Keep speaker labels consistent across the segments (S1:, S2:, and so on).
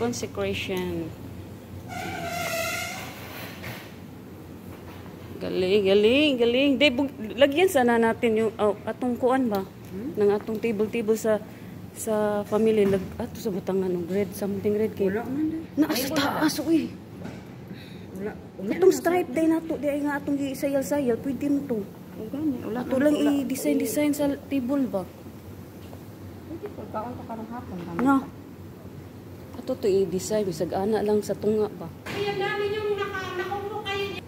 S1: consecration. Galing, galing, galing. Lagyan sana natin yung atong kuan ba? Nang atong table sa family ato sa Batangan ng grade something grade kay.
S2: Wala man.
S1: Naasa taas uy.
S2: Wala.
S1: Atong stripe day nato di ay nga atong giisayal-sayal pwede mo to.
S2: Wala.
S1: Ato lang i-design sa table ba?
S2: Pwede po kaon to karong hapon.
S1: No. Ato to i-design bisag ana lang sa tunga ba.
S3: Ayan namin yung nakuha kayo.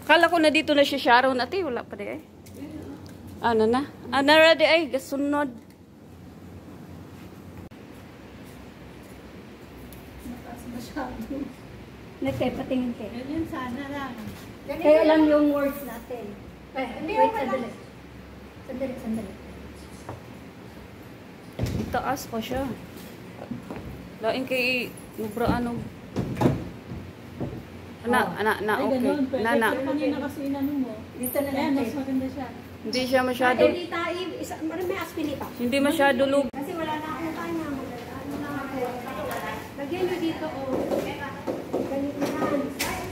S1: Kala ko na dito na si Sharon ate wala pa di ay. Ano na? Ana ready ay gasunod.
S4: Nagkay patingin kayo.
S3: Ganyan sana lang.
S4: Kaya lang yung words natin. Wait, sandali.
S1: Itaas pa siya. Lain kay mubra ano. Ana, okay. Nana.
S3: Kanina kasi inano mo.
S4: Dito na
S3: Ayan, mas
S4: natin.
S3: maganda siya.
S1: Hindi siya masyado.
S3: Ay, di tayo. Marami aspilita.
S1: Hindi masyado lug.
S3: Kasi wala na akong kanya. Ano na ako. Lagyan nyo dito, oh. Ganito yan.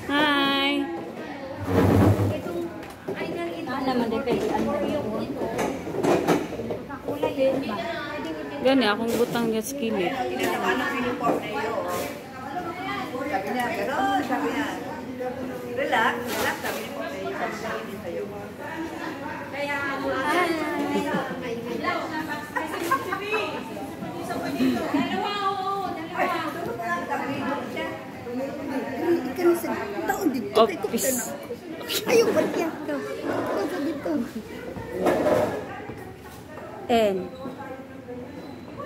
S1: Hi.
S3: Itong, ay nang ito.
S4: Naman depende.
S3: Yung ito. Kakulay yun.
S1: Gani akong butang gas kilit.
S2: Tinatamaan ng uniform na iyo. Sabi niya, gano'n, sabi niya. Relax, sabi niya po na iyo. Sabi niya sa'yo.
S3: Kaya, dalawa, oo.
S4: Ikan sa taon dito.
S1: Office.
S4: Ayaw, balikan ka. Ito dito. And,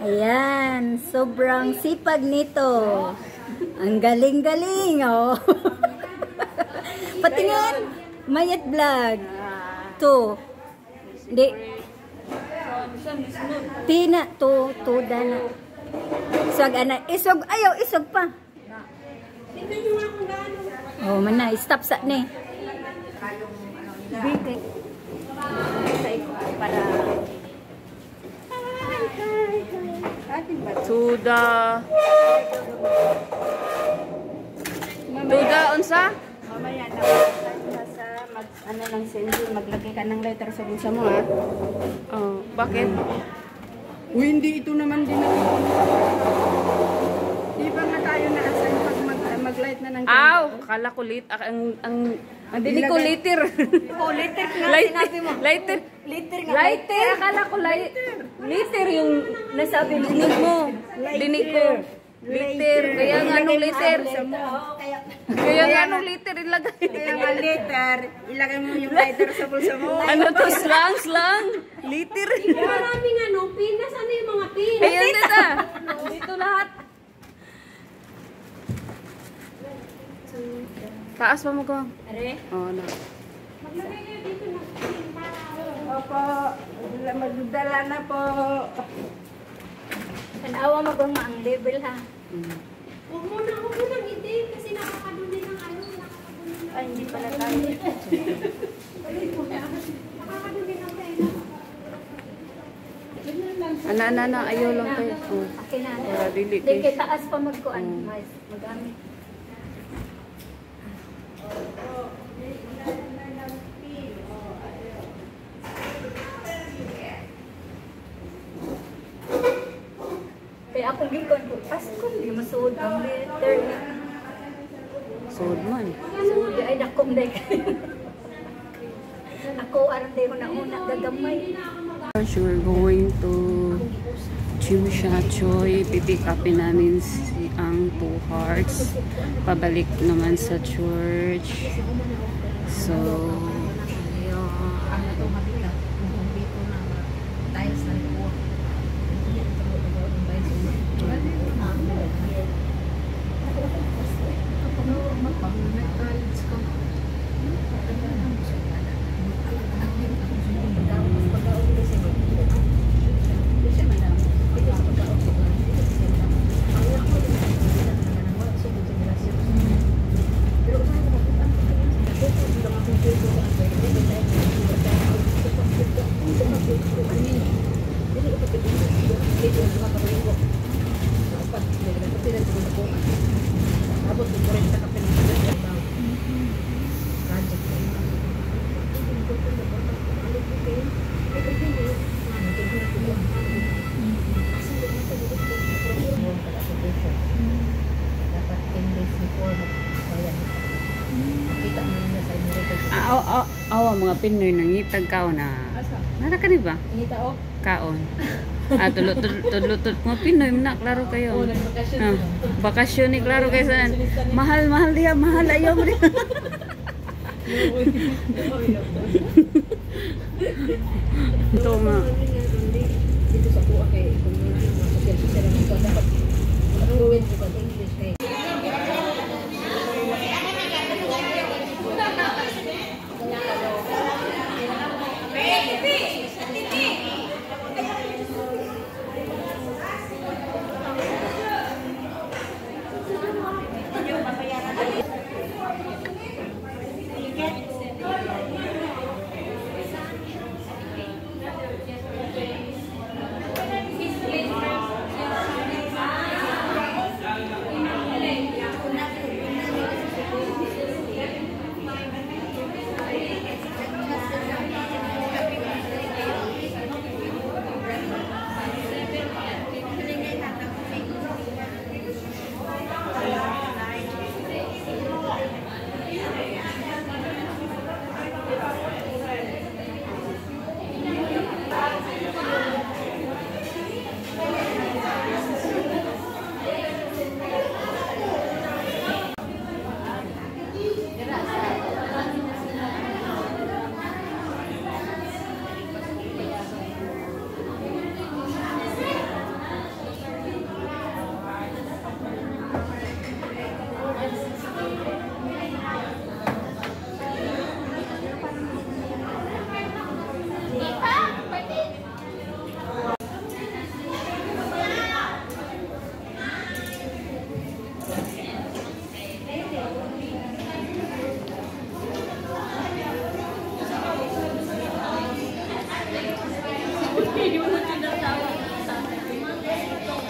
S4: ayan, sobrang sipag nito. Ang galing-galing, oh. Patingin, Mayat Vlog. To. Di. Tina, to dana. Isog, ana. Isog, ayaw, isog pa.
S3: Tignan nyo nga kung gaano.
S4: Oh, mana, stop sa ni. Binte. Para
S1: Tuda unsa?
S2: Mamaya na sa ano lang sindi, maglagay ka ng letter sa bulsa mo ha.
S1: Oh, bakit?
S2: Uy, hindi ito naman din Di ba nga tayo na-assign pag mag-light na ng
S1: Aw, kala ko ang dinig ko liter.
S2: Oh, letter nga
S1: Lighter.
S2: sinabi mo.
S1: Lighter.
S2: Letter nga.
S1: Lighter, akala ko liter yung nasabi mo. Dinig mo. Dinig ko. Liter. Kaya nga anong liter? Kaya nga anong liter ilagay.
S2: Kaya nga letter, ilagay mo yung lighter sa bulsa mo.
S1: Ano to? Slang. Liter.
S3: Maraming ano, pin. Nasaan na yung mga pin?
S1: Ayan dito. Dito lahat. Taas pa mo ko.
S4: are.
S1: Oh, no.
S3: Maglagay kayo dito ng pin para
S2: Opo, magdala na po.
S4: Tanawa maguma ang level ha.
S3: Huwag mo nang itin kasi nakakaduli ng ano, nakakaduli ng
S4: Ay, hindi pala tayo.
S3: nakakaduli ng pera.
S1: Ana, ayaw lang kayo. Oh.
S4: Okay na.
S1: Para dili
S4: Di
S1: kay.
S4: kay taas pa magkuan. Mas magamit. Kaya ako gikon ko, Pasko, di masuod ang letter niya.
S1: Sod man.
S4: So, di ay dakom day kayo. Ako, aron day ko na una, gagamay.
S1: We're going to Chimsha Choy. Pipick upin namin ang 2 hearts. Pabalik naman sa church. So, Awa mga Pinoy nangitag kaon na. Nara ka ba?
S3: Ngita o.
S1: Kaon. Tudlot mga Pinoy na klaro kayo. Bakasyon ni klaro kayo saan. Mahal diha, mahal ayaw mo diha. Ito nga.
S3: Dito sa kuha kay kung ano mga social lang ito dapat fluent sa English kay.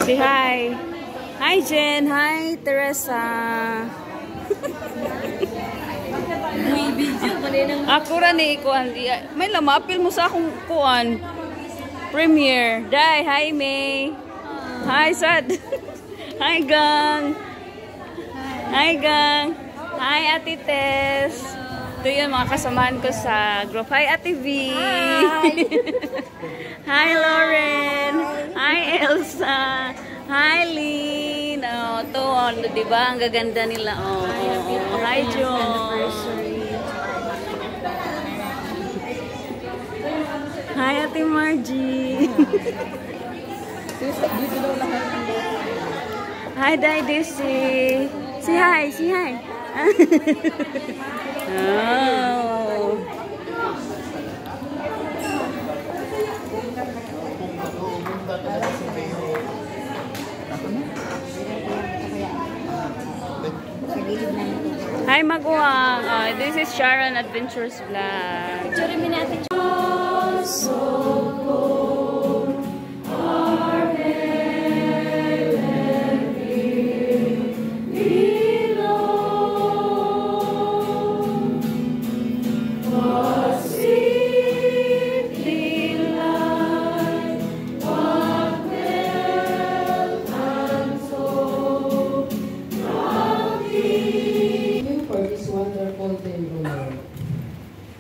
S1: Say hi. Hi Jen. Hi Teresa. Ako ra ni kuan. May lamapil mo sa akong kuan. Premiere. Dai, hi May. Hi Sad. Hi Gang. Hi Gang. Hi Ate Tess. Ito yun mga kasamahan ko sa group. Hi Ate V. Hi. Hi Lauren. Hi Elsa. Hi Lynn. Oh, to, di ba? Ang gaganda nila. Oh, hi John. Hi Ate Margie. Hi Dai Desi. Say hi, say hi. Oh. Hi Maguang. This is Sharon Adventures Vlog.
S3: Picture mi natin.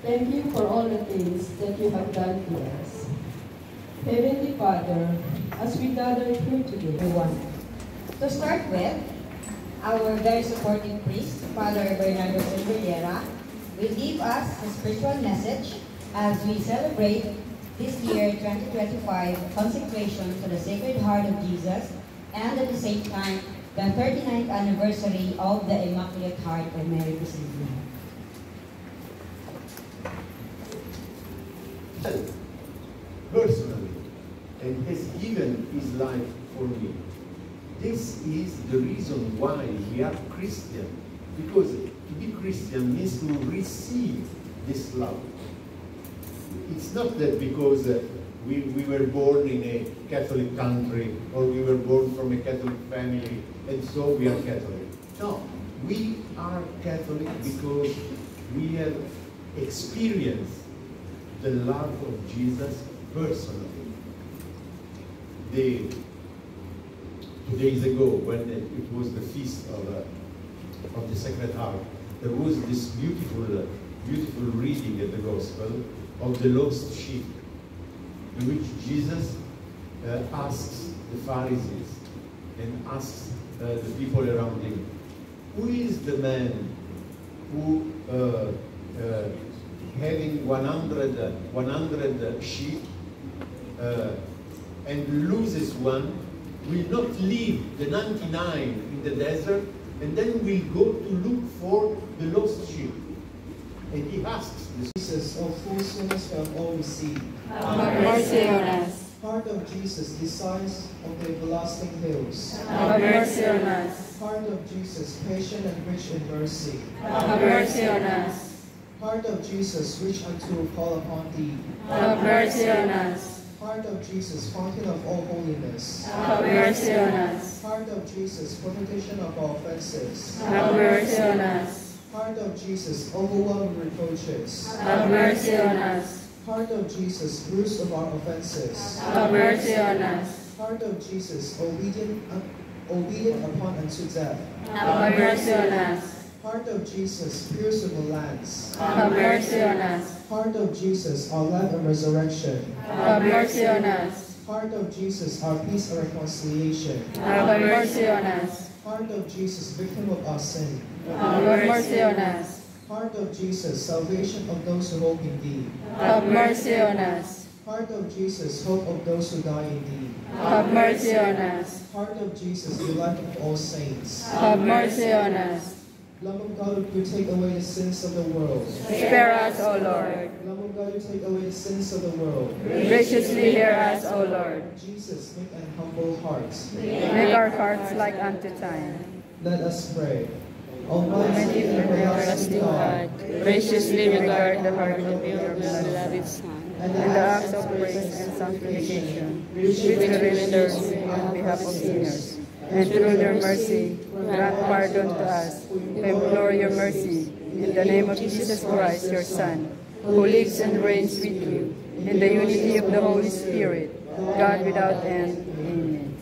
S5: Thank you for all the things that you have done to us. Heavenly Father, as we gather here today, we want
S6: To start with, our very supportive priest, Father Bernardo Silvera, will give us a spiritual message as we celebrate this year 2025 consecration to the Sacred Heart of Jesus and at the same time the 39th anniversary of the Immaculate Heart of Mary Cristina.
S7: Personally, and has given his life for me. This is the reason why we are Christian, because to be Christian means to receive this love. It's not that because we were born in a Catholic country or we were born from a Catholic family and so we are Catholic. No, we are Catholic because we have experienced the love of Jesus personally. 2 days ago, when it was the feast of the Sacred Heart, there was this beautiful beautiful reading of the Gospel of the lost sheep, in which Jesus asks the Pharisees and asks the people around him, who is the man who, having 100 sheep and loses one, will not leave the 99 in the desert and then will go to look for the lost sheep? And he asks
S8: Jesus, of whose fullness we have all received.
S1: Have mercy on us.
S8: Heart of Jesus, desires of the everlasting hills.
S1: Have mercy on us.
S8: Heart of Jesus, patient and rich in mercy.
S1: Have mercy on us.
S8: Heart of Jesus, which unto call upon thee.
S1: Have mercy on us.
S8: Heart of Jesus, fountain of all holiness.
S1: Have mercy on us.
S8: Heart of Jesus, propitiation of our offenses.
S1: Have mercy on us.
S8: Heart of Jesus, overwhelming reproaches.
S1: Have mercy on us.
S8: Heart of Jesus, bruise of our offenses.
S1: Have mercy on us.
S8: Heart of Jesus, obedient upon unto death.
S1: Have mercy on us.
S8: Heart of Jesus, pierce of the lands.
S1: Have mercy on us.
S8: Heart of Jesus, our life and resurrection.
S1: Have mercy on us.
S8: Heart of Jesus, our peace and reconciliation.
S1: Have mercy on us.
S8: Heart of Jesus, victim of our sin.
S1: Have mercy on us.
S8: Heart of Jesus, salvation of those who hope in thee.
S1: Have mercy on us.
S8: Heart of Jesus, hope of those who die in thee.
S1: Have mercy on us.
S8: Heart of Jesus, delight of all saints.
S1: Have mercy on us.
S8: Lamb of God, who take away the sins of the world.
S1: Spare us, O Lord.
S8: Lamb of God, who take away the sins of the world.
S1: Graciously hear us, O Lord.
S8: Jesus, make an humble heart.
S1: Make our hearts like unto thine.
S8: Let us pray. Almighty and everlasting God,
S1: graciously regard the heart of your beloved Son,
S8: and
S1: and the acts of praise and sanctification which he renders on behalf of sinners. And through your mercy, grant pardon to us. We implore your mercy in the name of Jesus Christ, your Son, who lives and reigns with you in the unity of the Holy Spirit, God without end. Amen.